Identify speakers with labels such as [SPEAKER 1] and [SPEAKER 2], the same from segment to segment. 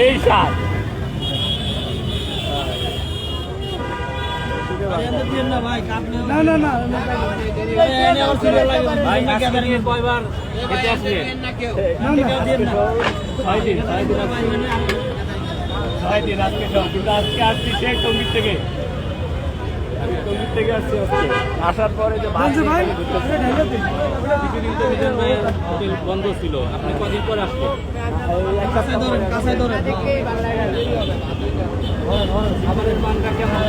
[SPEAKER 1] এই সার
[SPEAKER 2] না না না
[SPEAKER 1] ভাই আজকে নিয়ে কয়বার খেতে আসলে 6 দিন আজকে সব কিন্তু আজকে আসছি সেই টঙ্গির থেকে টঙ্গির থেকে আসছি আসার পরে যে হোটেল বন্ধ ছিল আপনি কদিন পরে আসছেন খাবারের মানটা কেমন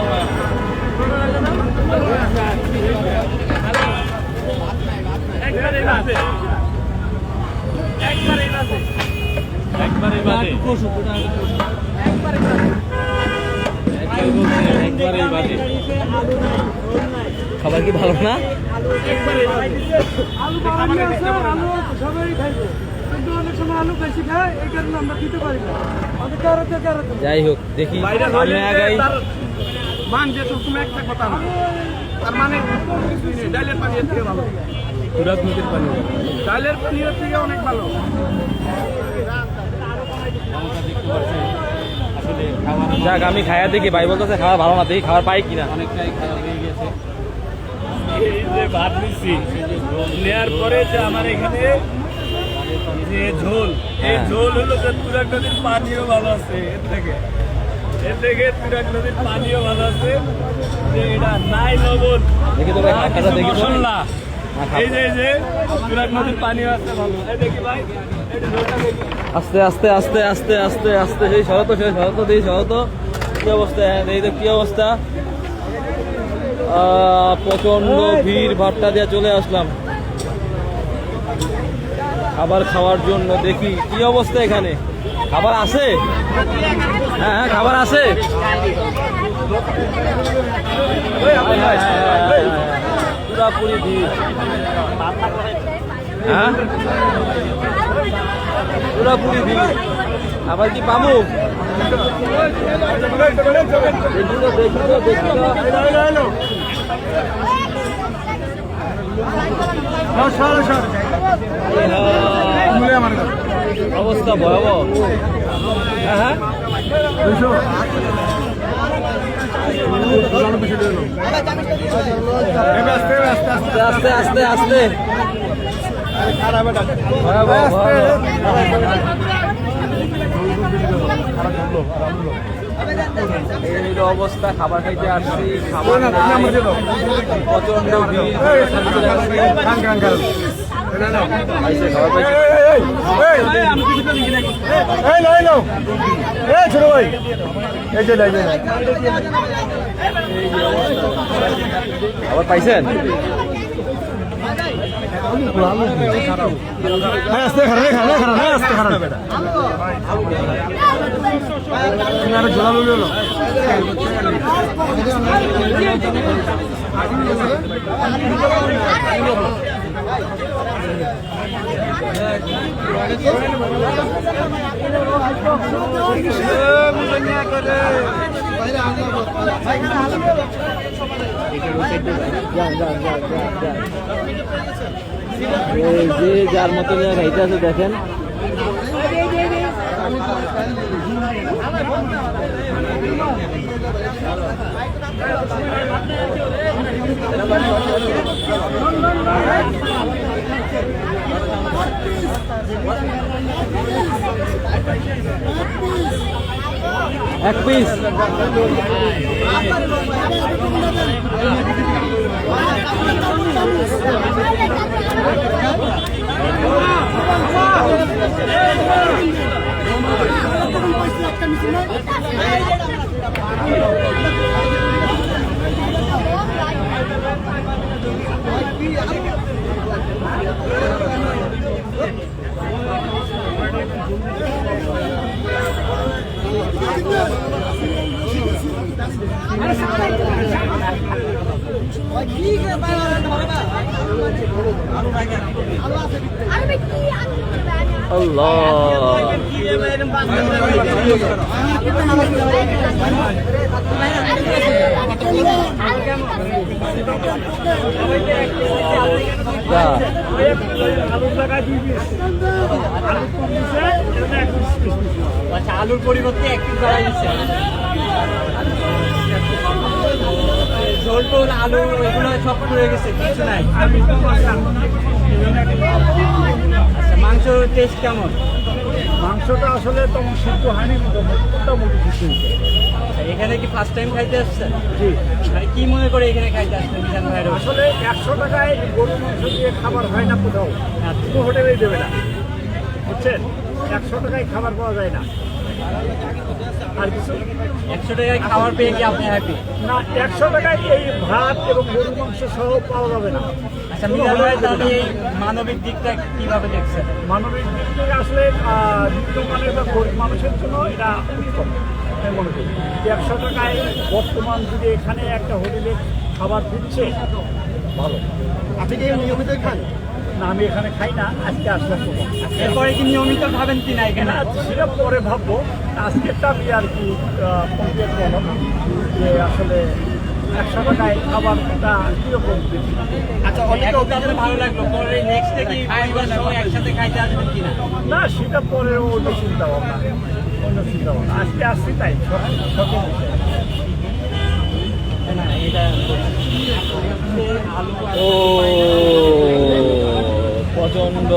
[SPEAKER 1] একবারে বাজে খাবার কি ভালো না যাই হোক দেখি
[SPEAKER 2] মান যে সবসময় একটা কথা না তার মানে ডালের পানি থেকে ভালো
[SPEAKER 1] তুরাগ নদীর পানি
[SPEAKER 2] ডালের পানির থেকে অনেক ভালো
[SPEAKER 1] যাক আমি খাওয়া দেখি ভাই বলতেছে খাওয়া ভালো না দেখি খাবার পাই কিনা অনেকটাই খারাপ হয়ে গেছে এই যে ভাত নিচ্ছি নেওয়ার পরে যে আমার এখানে যে ঝোল এই ঝোল হলো যে তুরাগ নদীর পানিও ভালো আছে এর থেকে তুরাগ নদীর পানিও ভালো আছে যে এটা নাই লবণ দেখি তো ভাই দেখি মশলা এই যে তুরাগ নদীর পানিও আছে ভালো এই দেখি ভাই আস্তে আস্তে আস্তে আস্তে আস্তে আস্তে সেই শরত দিই শরত কি অবস্থা এই তো কি অবস্থা প্রচন্ড ভিড় ভাট্টা দিয়ে চলে আসলাম খাবার খাওয়ার জন্য দেখি কি অবস্থা এখানে খাবার আছে হ্যাঁ খাবার আছে পুরাপুরি ভিড় হ্যাঁ পুরাপুরি ভিড় আবার কি পাবো অবস্থা ভয়াবহ হ্যাঁ আস্তে আস্তে আস্তে এই অবস্থা খাবার খাইতে আসছি খাবার প্রচন্ড খাবার পাইছেন যে যার মতো খাইতে আছে দেখেন এক পিস
[SPEAKER 3] আচ্ছা, আলুর পরিবর্তে একটু করা দিচ্ছে ঝোল টোল আলু এগুলো সব হয়ে গেছে, কিছু নাই। আচ্ছা, মাংসর টেস্ট কেমন?
[SPEAKER 1] মাংসটা আসলে তেমন সিদ্ধ হয়নি, মোটামুটি সিদ্ধ হয়েছে।
[SPEAKER 3] আচ্ছা, এখানে কি ফার্স্ট টাইম খাইতে আসছেন?
[SPEAKER 1] জি,
[SPEAKER 3] মানে কি মনে করে এখানে খাইতে আসছেন মিজান ভাইয়ের?
[SPEAKER 1] আসলে 100 টাকায় গরু মাংস দিয়ে খাবার হয় না কোথাও,
[SPEAKER 3] আচ্ছা।
[SPEAKER 1] কোনো হোটেলেই দেবে না, বুঝছেন? 100 টাকায় খাবার পাওয়া যায় না। আর কিছু
[SPEAKER 3] 100 টাকায় খাবার পেয়ে কি আপনি হ্যাপি?
[SPEAKER 1] না, 100 টাকায় এই ভাত এবং গরু মাংস সহ পাওয়া যাবে না।
[SPEAKER 3] আচ্ছা, মিজান ভাই তাহলে এই মানবিক দিকটা কিভাবে দেখছেন?
[SPEAKER 1] মানবিক দিক থেকে আসলে নিম্নমানের বা গরিব মানুষের জন্য এটা উত্তম আমি মনে করি। 100 টাকায় বর্তমান যদি এখানে একটা হোটেলে খাবার দিচ্ছে ভালো।
[SPEAKER 2] আপনি কি নিয়মিত খান?
[SPEAKER 1] না, আমি এখানে খাই না, আজকে আসলাম প্রথম।
[SPEAKER 3] এরপরে কি নিয়মিত খাবেন কিনা এখানে?
[SPEAKER 1] না, সেটা পরে ভাববো। আজকেরটা আমি আর কি কমপ্লিট করলাম যে আসলে 100 টাকায় খাবারটা কীরকম দিচ্ছি।
[SPEAKER 2] আচ্ছা, অনেকে
[SPEAKER 3] এখন তাহলে ভালো লাগলো, পরে নেক্সটে কি পরিবার সহ একসাথে খাইতে আসবেন কিনা?
[SPEAKER 1] না, সেটা পরে অন্য চিন্তা ভাবনা, আজকে আসছি তাই সকল
[SPEAKER 3] না, এটা আলু
[SPEAKER 4] ও প্রচন্ড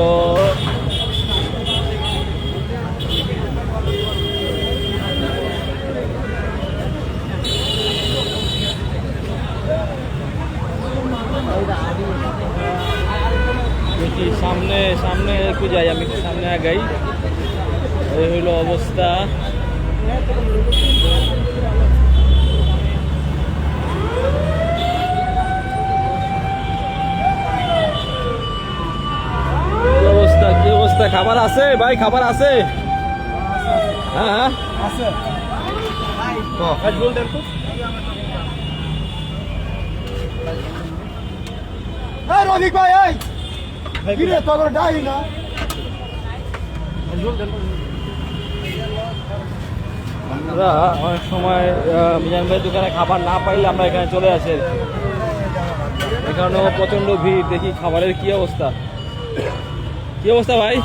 [SPEAKER 4] দেখি সামনে সামনে একটু যাই, আমি একটু সামনে আগাই। এই হইল অবস্থা। কি অবস্থা? খাবার আছে ভাই? খাবার আছে? হ্যাঁ হ্যাঁ
[SPEAKER 2] আছে। এই রফিক ভাই, এই কি রে তোর ডাই না?
[SPEAKER 4] আমরা অনেক সময় মিজান ভাইয়ের দোকানে খাবার না পাইলে আমরা এখানে চলে আসি। এখানেও প্রচন্ড ভিড়। দেখি খাবারের কি অবস্থা। কি অবস্থা ভাই?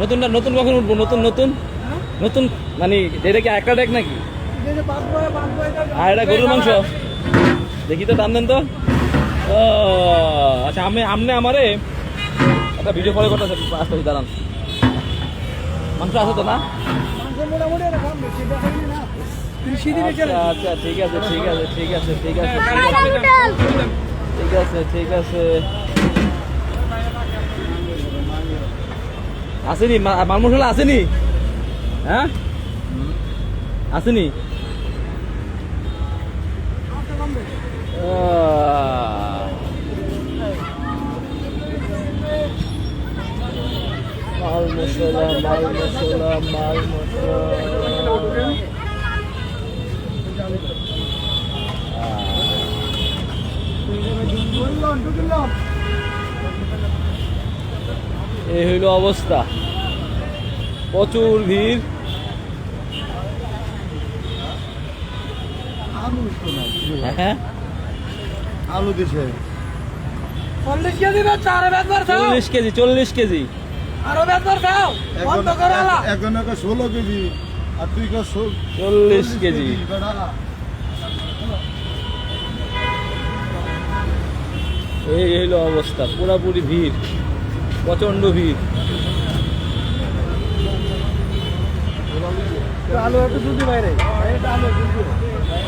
[SPEAKER 4] নতুনটা নতুন কখন উঠবো? নতুন নতুন নতুন মানে এটা কি একটা ডেক নাকি? আর এটা গরুর মাংস? দেখি তো, টান দেন তো। ও আচ্ছা, আমনে আমারে একটা ভিডিও ফলো করতে আসতে দাঁড়ান। মাংস আছে তো না? আচ্ছা আচ্ছা, ঠিক আছে ঠিক আছে ঠিক আছে ঠিক আছে ঠিক আছে ঠিক আছে। আসেনি মাল মশলা? আসেনি? হ্যাঁ আসেনি? মাল মশলা মাল মশলা মাল মশলা। এই হইল অবস্থা, প্রচুর ভিড়। হ্যাঁ,
[SPEAKER 2] আলু দিছে
[SPEAKER 3] 40 কেজি না 4 বেদবার খাও?
[SPEAKER 4] 40 কেজি
[SPEAKER 3] আরো বেদবার খাও, বন্ধ করে আলা।
[SPEAKER 2] একজন 16 কেজি আর তুই
[SPEAKER 4] 40 কেজি। এই হইল অবস্থা, পুরাপুরি ভিড়, প্রচন্ড ভিড়।
[SPEAKER 2] আলু একটু দুধি বাইরে,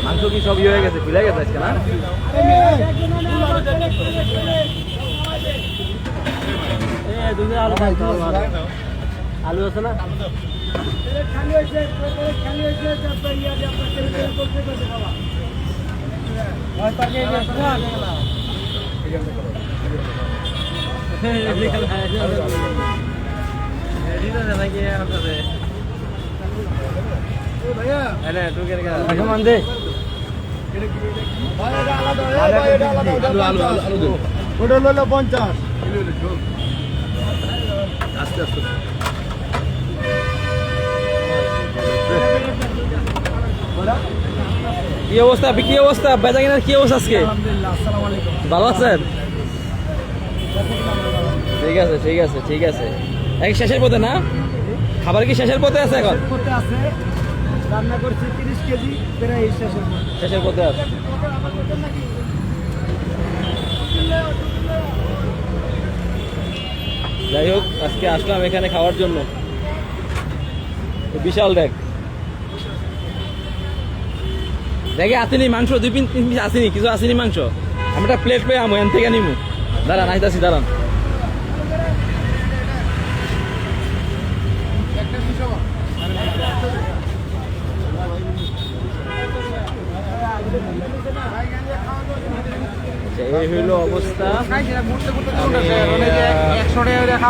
[SPEAKER 4] মাংস কি সব ইয়ে হয়ে গেছে, খুলে গেছে আজকে না? আলু আছে না?
[SPEAKER 2] ভাইয়া
[SPEAKER 4] মান দে
[SPEAKER 2] ওটা হলো 50। আস্তে আস্তে
[SPEAKER 4] কি অবস্থা কি অবস্থা বেচা কেনার কি অবস্থা আজকে?
[SPEAKER 2] আলহামদুলিল্লাহ, আসসালামু আলাইকুম।
[SPEAKER 4] ভালো আছেন? ঠিক আছে ঠিক আছে ঠিক আছে। এক শেষের পথে না? খাবার কি শেষের পথে আছে এখন?
[SPEAKER 2] করতে আছে রান্না করছি 30 কেজি প্রায় শেষের পর।
[SPEAKER 4] শেষের পথে আছে। যাই হোক আজকে আসলাম এখানে খাওয়ার জন্য। বিশাল দেখে আসেনি মাংস 2-3 পিস আসেনি, কিছু আসেনি মাংস। আমি একটা প্লেট পেয়ে আমো এন থেকে নিমু। দাঁড়ান আইতাছি দাঁড়ান। এই হইলো অবস্থা।
[SPEAKER 2] খাই যেটা ঘুরতে ঘুরতে
[SPEAKER 4] আমি,
[SPEAKER 2] 100 টাকা